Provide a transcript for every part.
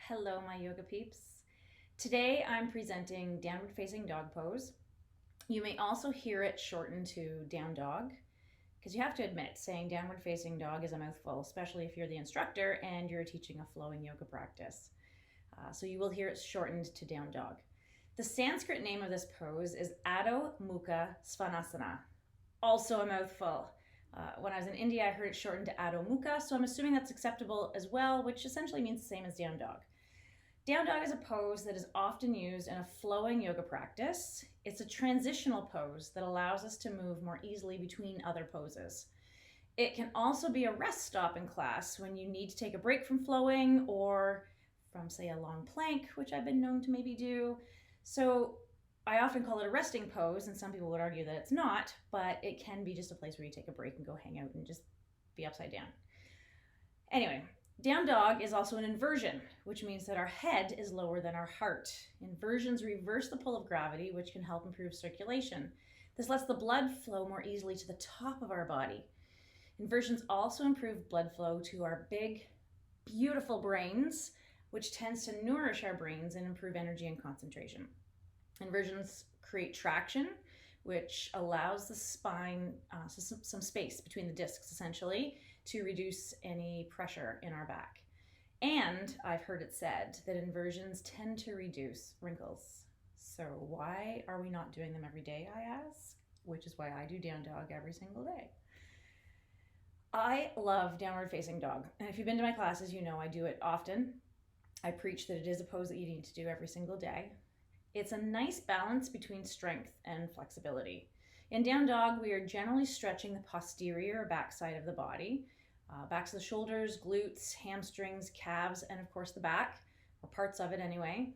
Hello, my yoga peeps. Today I'm presenting downward facing dog pose. You may also hear it shortened to down dog, because you have to admit, saying downward facing dog is a mouthful, especially if you're the instructor and you're teaching a flowing yoga practice. So you will hear it shortened to down dog. The Sanskrit name of this pose is Adho Mukha Svanasana, also a mouthful. When I was in India, I heard it shortened to Adho Mukha, so I'm assuming that's acceptable as well, which essentially means the same as down dog. Down dog is a pose that is often used in a flowing yoga practice. It's a transitional pose that allows us to move more easily between other poses. It can also be a rest stop in class when you need to take a break from flowing or from, say, a long plank, which I've been known to maybe do. So I often call it a resting pose, and some people would argue that it's not, but it can be just a place where you take a break and go hang out and just be upside down. Anyway, down dog is also an inversion, which means that our head is lower than our heart. Inversions reverse the pull of gravity, which can help improve circulation. This lets the blood flow more easily to the top of our body. Inversions also improve blood flow to our big, beautiful brains, which tends to nourish our brains and improve energy and concentration. Inversions create traction, which allows the spine some space between the discs, essentially, to reduce any pressure in our back. And I've heard it said that inversions tend to reduce wrinkles. So why are we not doing them every day, I ask? Which is why I do down dog every single day. I love downward facing dog. And if you've been to my classes, you know I do it often. I preach that it is a pose that you need to do every single day. It's a nice balance between strength and flexibility. In down dog, we are generally stretching the posterior or back side of the body, backs of the shoulders, glutes, hamstrings, calves, and of course the back, or parts of it anyway.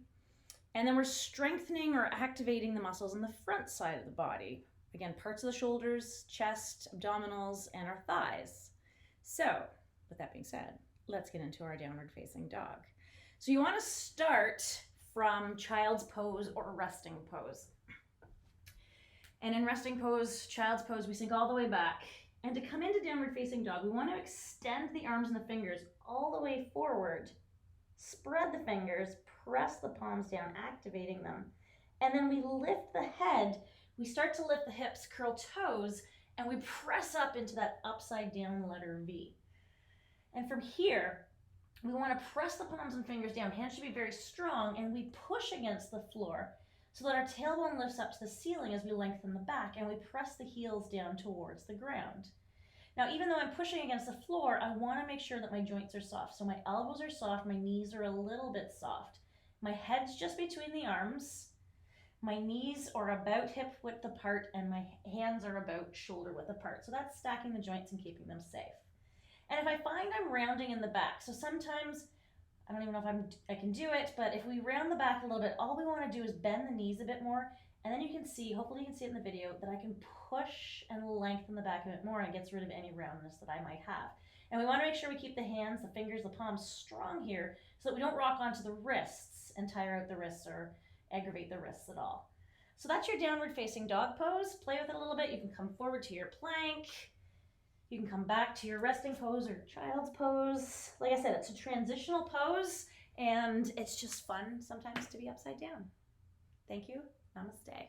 And then we're strengthening or activating the muscles in the front side of the body. Again, parts of the shoulders, chest, abdominals, and our thighs. So, with that being said, let's get into our downward facing dog. So you want to start from child's pose or resting pose. And in resting pose, child's pose, we sink all the way back. And to come into downward facing dog, we want to extend the arms and the fingers all the way forward. Spread the fingers, press the palms down, activating them. And then we lift the head. We start to lift the hips, curl toes, and we press up into that upside down letter V. And from here, we want to press the palms and fingers down. Hands should be very strong, and we push against the floor so that our tailbone lifts up to the ceiling as we lengthen the back, and we press the heels down towards the ground. Now, even though I'm pushing against the floor, I want to make sure that my joints are soft. So my elbows are soft, my knees are a little bit soft. My head's just between the arms. My knees are about hip width apart, and my hands are about shoulder width apart. So that's stacking the joints and keeping them safe. And if I find I'm rounding in the back, so sometimes, I don't even know if I can do it, but if we round the back a little bit, all we want to do is bend the knees a bit more, and then you can see, hopefully you can see it in the video, that I can push and lengthen the back a bit more, and it gets rid of any roundness that I might have. And we want to make sure we keep the hands, the fingers, the palms strong here, so that we don't rock onto the wrists and tire out the wrists or aggravate the wrists at all. So that's your downward facing dog pose. Play with it a little bit. You can come forward to your plank. You can come back to your resting pose or child's pose. Like I said, it's a transitional pose, and it's just fun sometimes to be upside down. Thank you. Namaste.